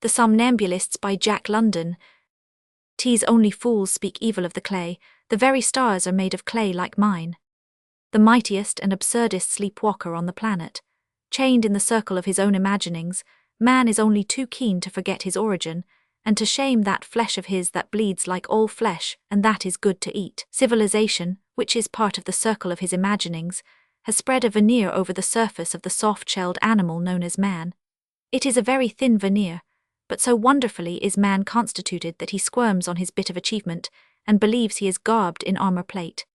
The Somnambulists by Jack London. T's only fools speak evil of the clay, the very stars are made of clay like mine. The mightiest and absurdest sleepwalker on the planet. Chained in the circle of his own imaginings, man is only too keen to forget his origin, and to shame that flesh of his that bleeds like all flesh, and that is good to eat. Civilization, which is part of the circle of his imaginings, has spread a veneer over the surface of the soft-shelled animal known as man. It is a very thin veneer, but so wonderfully is man constituted that he squirms on his bit of achievement, and believes he is garbed in armor plate.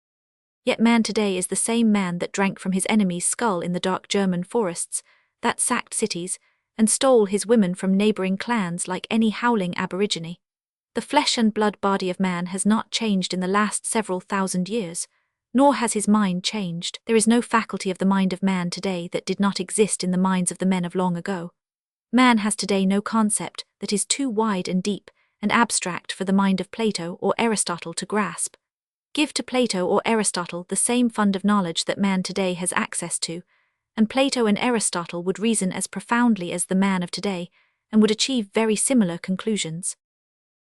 Yet man today is the same man that drank from his enemy's skull in the dark German forests, that sacked cities, and stole his women from neighboring clans like any howling aborigine. The flesh and blood body of man has not changed in the last several thousand years, nor has his mind changed. There is no faculty of the mind of man today that did not exist in the minds of the men of long ago. Man has today no concept that is too wide and deep and abstract for the mind of Plato or Aristotle to grasp. Give to Plato or Aristotle the same fund of knowledge that man today has access to, and Plato and Aristotle would reason as profoundly as the man of today, and would achieve very similar conclusions.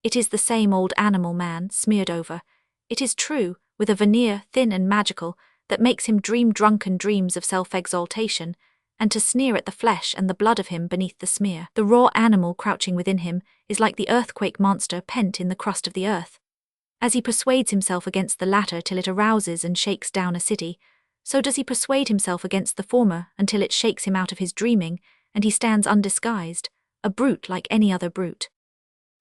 It is the same old animal man smeared over, it is true, with a veneer thin and magical that makes him dream drunken dreams of self-exaltation, and to sneer at the flesh and the blood of him beneath the smear. The raw animal crouching within him is like the earthquake monster pent in the crust of the earth. As he persuades himself against the latter till it arouses and shakes down a city, so does he persuade himself against the former until it shakes him out of his dreaming, and he stands undisguised, a brute like any other brute.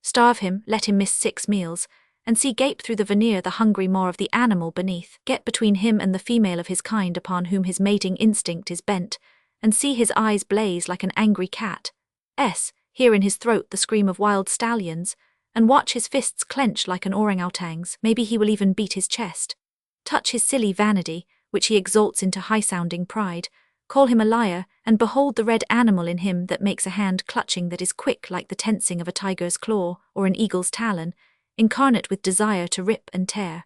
Starve him, let him miss 6 meals, and see gape through the veneer the hungry maw of the animal beneath. Get between him and the female of his kind upon whom his mating instinct is bent, and see his eyes blaze like an angry cat. Hear in his throat the scream of wild stallions, and watch his fists clench like an orang-outan's. Maybe he will even beat his chest. Touch his silly vanity, which he exalts into high-sounding pride, call him a liar, and behold the red animal in him that makes a hand clutching that is quick like the tensing of a tiger's claw or an eagle's talon, incarnate with desire to rip and tear.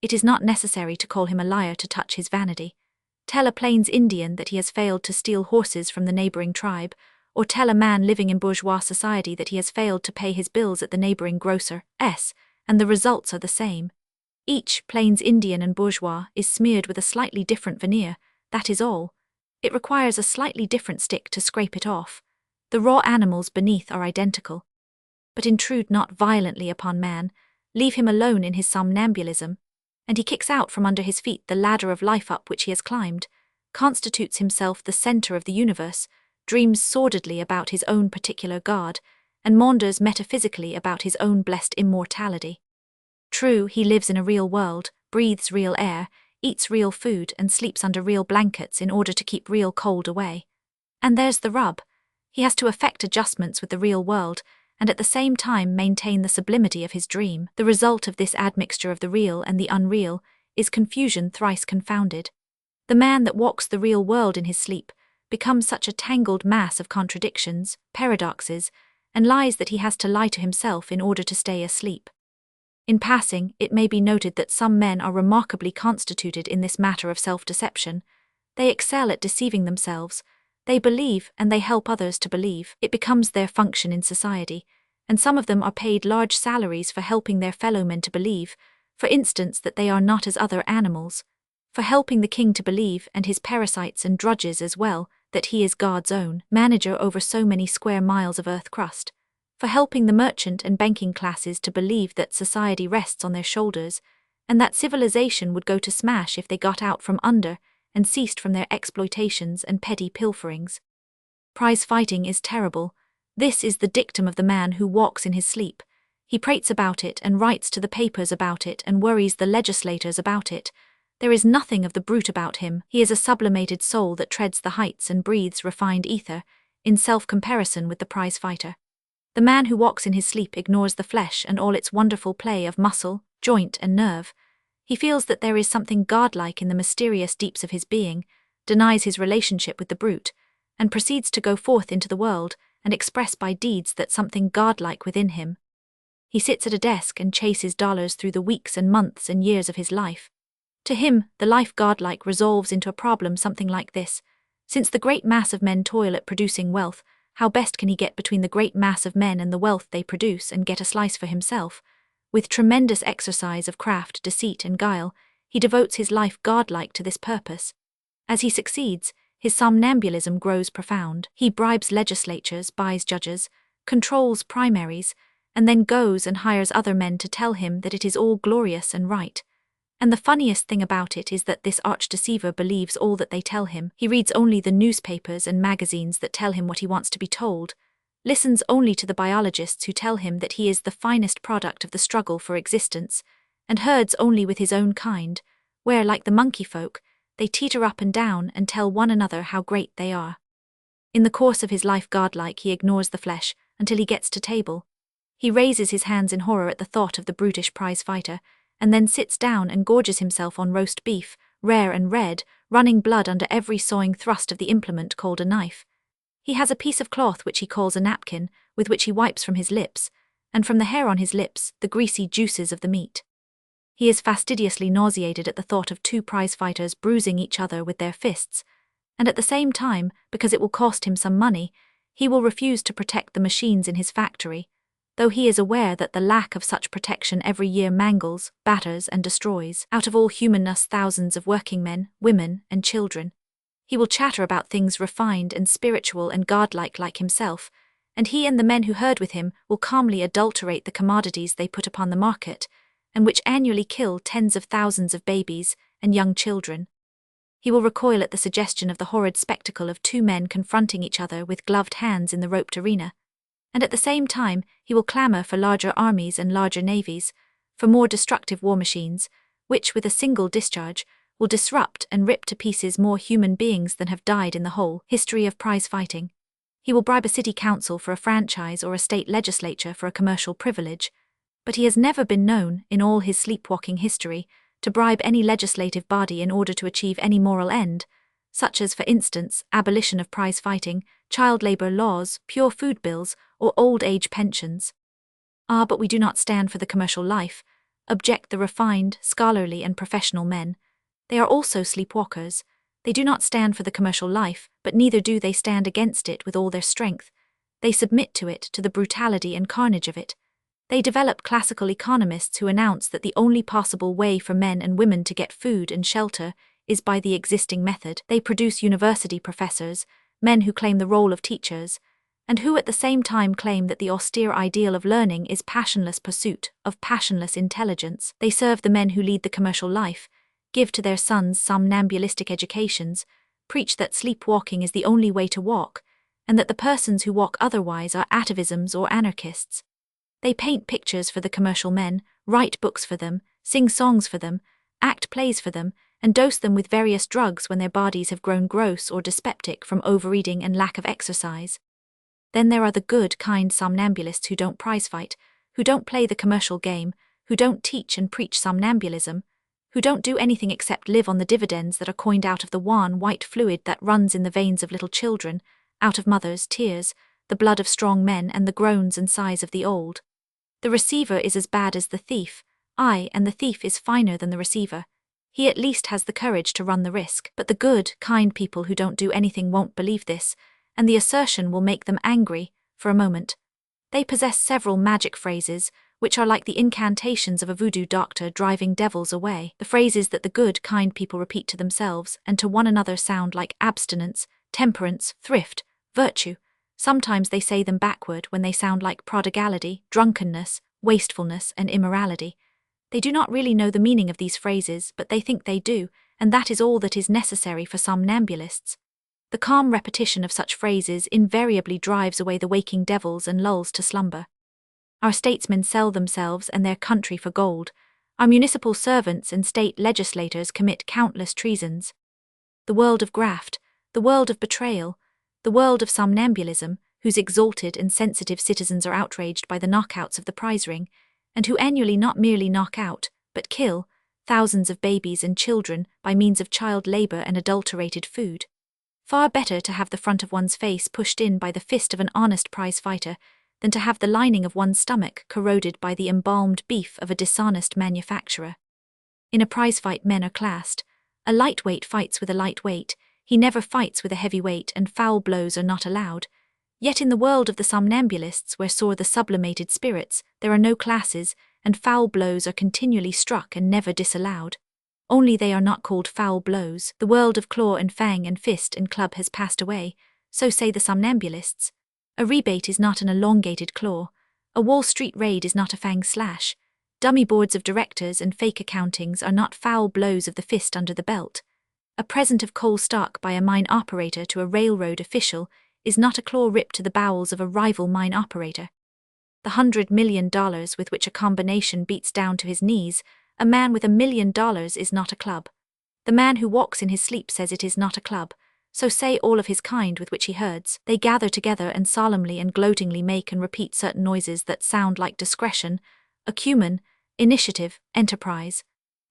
It is not necessary to call him a liar to touch his vanity. Tell a Plains Indian that he has failed to steal horses from the neighboring tribe, or tell a man living in bourgeois society that he has failed to pay his bills at the neighboring grocer's, and the results are the same. Each Plains Indian and bourgeois is smeared with a slightly different veneer, that is all. It requires a slightly different stick to scrape it off. The raw animals beneath are identical. But intrude not violently upon man, leave him alone in his somnambulism, and he kicks out from under his feet the ladder of life up which he has climbed, constitutes himself the center of the universe, dreams sordidly about his own particular God, and maunders metaphysically about his own blessed immortality. True, he lives in a real world, breathes real air, eats real food, and sleeps under real blankets in order to keep real cold away. And there's the rub. He has to effect adjustments with the real world, and at the same time maintain the sublimity of his dream. The result of this admixture of the real and the unreal is confusion thrice confounded. The man that walks the real world in his sleep becomes such a tangled mass of contradictions, paradoxes, and lies that he has to lie to himself in order to stay asleep. In passing, it may be noted that some men are remarkably constituted in this matter of self-deception. They excel at deceiving themselves. They believe and they help others to believe. It becomes their function in society, and some of them are paid large salaries for helping their fellow men to believe, for instance that they are not as other animals, for helping the king to believe and his parasites and drudges as well that he is God's own manager over so many square miles of earth crust, for helping the merchant and banking classes to believe that society rests on their shoulders, and that civilization would go to smash if they got out from under and ceased from their exploitations and petty pilferings. Prize fighting is terrible. This is the dictum of the man who walks in his sleep. He prates about it and writes to the papers about it and worries the legislators about it. There is nothing of the brute about him. He is a sublimated soul that treads the heights and breathes refined ether, in self-comparison with the prize fighter. The man who walks in his sleep ignores the flesh and all its wonderful play of muscle, joint, and nerve. He feels that there is something godlike in the mysterious deeps of his being, denies his relationship with the brute, and proceeds to go forth into the world and express by deeds that something godlike within him. He sits at a desk and chases dollars through the weeks and months and years of his life. To him, the life godlike resolves into a problem something like this: since the great mass of men toil at producing wealth, How best can he get between the great mass of men and the wealth they produce and get a slice for himself? With tremendous exercise of craft, deceit, and guile, he devotes his life godlike to this purpose. As he succeeds, his somnambulism grows profound. He bribes legislatures, buys judges, controls primaries, and then goes and hires other men to tell him that it is all glorious and right. And the funniest thing about it is that this arch-deceiver believes all that they tell him. He reads only the newspapers and magazines that tell him what he wants to be told, listens only to the biologists who tell him that he is the finest product of the struggle for existence, and herds only with his own kind, where, like the monkey folk, they teeter up and down and tell one another how great they are. In the course of his life godlike, he ignores the flesh until he gets to table. He raises his hands in horror at the thought of the brutish prize fighter, and then sits down and gorges himself on roast beef, rare and red, running blood under every sawing thrust of the implement called a knife. He has a piece of cloth which he calls a napkin, with which he wipes from his lips, and from the hair on his lips, the greasy juices of the meat. He is fastidiously nauseated at the thought of two prize fighters bruising each other with their fists, and at the same time, because it will cost him some money, he will refuse to protect the machines in his factory, though he is aware that the lack of such protection every year mangles, batters, and destroys out of all humanness thousands of working men, women, and children. He will chatter about things refined and spiritual and godlike like himself, and he and the men who herd with him will calmly adulterate the commodities they put upon the market, and which annually kill tens of thousands of babies and young children. He will recoil at the suggestion of the horrid spectacle of two men confronting each other with gloved hands in the roped arena, and at the same time he will clamour for larger armies and larger navies, for more destructive war machines, which with a single discharge will disrupt and rip to pieces more human beings than have died in the whole history of prize fighting. He will bribe a city council for a franchise or a state legislature for a commercial privilege, but he has never been known, in all his sleepwalking history, to bribe any legislative body in order to achieve any moral end, such as, for instance, abolition of prize fighting, child labour laws, pure food bills, or old age pensions. Ah, but we do not stand for the commercial life, object the refined, scholarly, and professional men. They are also sleepwalkers. They do not stand for the commercial life, but neither do they stand against it with all their strength. They submit to it, to the brutality and carnage of it. They develop classical economists who announce that the only possible way for men and women to get food and shelter is by the existing method. They produce university professors, men who claim the role of teachers, and who at the same time claim that the austere ideal of learning is passionless pursuit of passionless intelligence. They serve the men who lead the commercial life, give to their sons somnambulistic educations, preach that sleepwalking is the only way to walk, and that the persons who walk otherwise are atavisms or anarchists. They paint pictures for the commercial men, write books for them, sing songs for them, act plays for them, and dose them with various drugs when their bodies have grown gross or dyspeptic from overeating and lack of exercise. Then there are the good, kind somnambulists who don't prize fight, who don't play the commercial game, who don't teach and preach somnambulism, who don't do anything except live on the dividends that are coined out of the wan, white fluid that runs in the veins of little children, out of mothers' tears, the blood of strong men, and the groans and sighs of the old. The receiver is as bad as the thief, aye, and the thief is finer than the receiver. He at least has the courage to run the risk, but the good, kind people who don't do anything won't believe this, and the assertion will make them angry, for a moment. They possess several magic phrases, which are like the incantations of a voodoo doctor driving devils away. The phrases that the good, kind people repeat to themselves and to one another sound like abstinence, temperance, thrift, virtue. Sometimes they say them backward when they sound like prodigality, drunkenness, wastefulness, and immorality. They do not really know the meaning of these phrases, but they think they do, and that is all that is necessary for somnambulists. The calm repetition of such phrases invariably drives away the waking devils and lulls to slumber. Our statesmen sell themselves and their country for gold. Our municipal servants and state legislators commit countless treasons. The world of graft, the world of betrayal, the world of somnambulism, whose exalted and sensitive citizens are outraged by the knockouts of the prize ring, and who annually not merely knock out, but kill, thousands of babies and children by means of child labour and adulterated food. Far better to have the front of one's face pushed in by the fist of an honest prize fighter than to have the lining of one's stomach corroded by the embalmed beef of a dishonest manufacturer. In a prize fight men are classed. A lightweight fights with a lightweight, he never fights with a heavyweight, and foul blows are not allowed. Yet in the world of the somnambulists where soar the sublimated spirits, there are no classes, and foul blows are continually struck and never disallowed. Only they are not called foul blows. The world of claw and fang and fist and club has passed away, so say the somnambulists. A rebate is not an elongated claw. A Wall Street raid is not a fang slash. Dummy boards of directors and fake accountings are not foul blows of the fist under the belt. A present of coal stock by a mine operator to a railroad official is not a claw rip to the bowels of a rival mine operator. The $100 million with which a combination beats down to his knees, a man with $1 million is not a club. The man who walks in his sleep says it is not a club, so say all of his kind with which he herds. They gather together and solemnly and gloatingly make and repeat certain noises that sound like discretion, acumen, initiative, enterprise.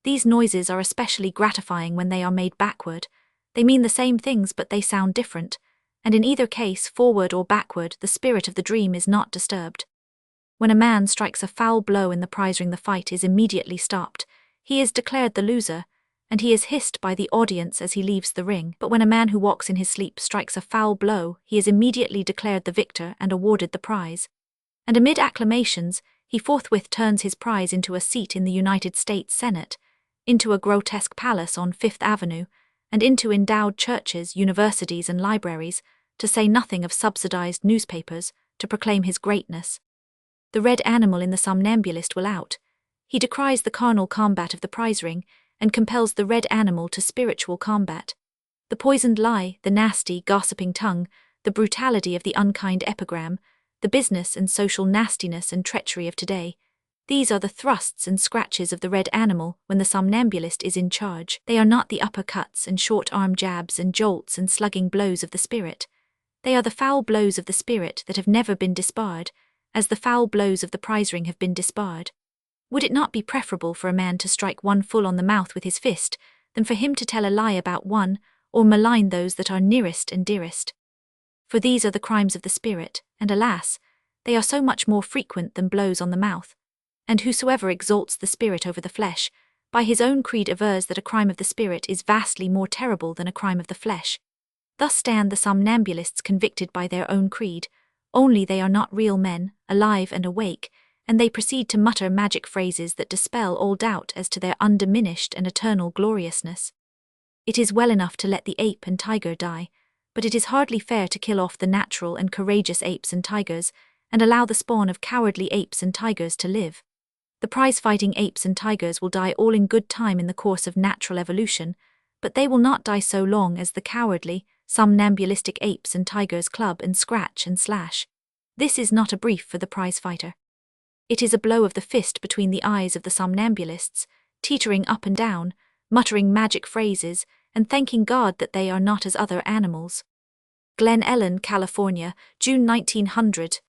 These noises are especially gratifying when they are made backward. They mean the same things but they sound different, and in either case, forward or backward, the spirit of the dream is not disturbed. When a man strikes a foul blow in the prize ring, the fight is immediately stopped. He is declared the loser, and he is hissed by the audience as he leaves the ring. But when a man who walks in his sleep strikes a foul blow, he is immediately declared the victor and awarded the prize. And amid acclamations, he forthwith turns his prize into a seat in the United States Senate, into a grotesque palace on Fifth Avenue, and into endowed churches, universities, and libraries, to say nothing of subsidized newspapers, to proclaim his greatness. The red animal in the somnambulist will out. He decries the carnal combat of the prize ring, and compels the red animal to spiritual combat. The poisoned lie, the nasty, gossiping tongue, the brutality of the unkind epigram, the business and social nastiness and treachery of today, these are the thrusts and scratches of the red animal when the somnambulist is in charge. They are not the uppercuts and short-arm jabs and jolts and slugging blows of the spirit. They are the foul blows of the spirit that have never been disbarred, as the foul blows of the prize ring have been disbarred. Would it not be preferable for a man to strike one full on the mouth with his fist, than for him to tell a lie about one, or malign those that are nearest and dearest? For these are the crimes of the spirit, and alas, they are so much more frequent than blows on the mouth. And whosoever exalts the spirit over the flesh, by his own creed avers that a crime of the spirit is vastly more terrible than a crime of the flesh. Thus stand the somnambulists convicted by their own creed, only they are not real men, alive and awake, and they proceed to mutter magic phrases that dispel all doubt as to their undiminished and eternal gloriousness. It is well enough to let the ape and tiger die, but it is hardly fair to kill off the natural and courageous apes and tigers, and allow the spawn of cowardly apes and tigers to live. The prize-fighting apes and tigers will die all in good time in the course of natural evolution, but they will not die so long as the cowardly, somnambulistic apes and tigers club and scratch and slash. This is not a brief for the prize-fighter. It is a blow of the fist between the eyes of the somnambulists, teetering up and down, muttering magic phrases, and thanking God that they are not as other animals. Glen Ellen, California, June 1900.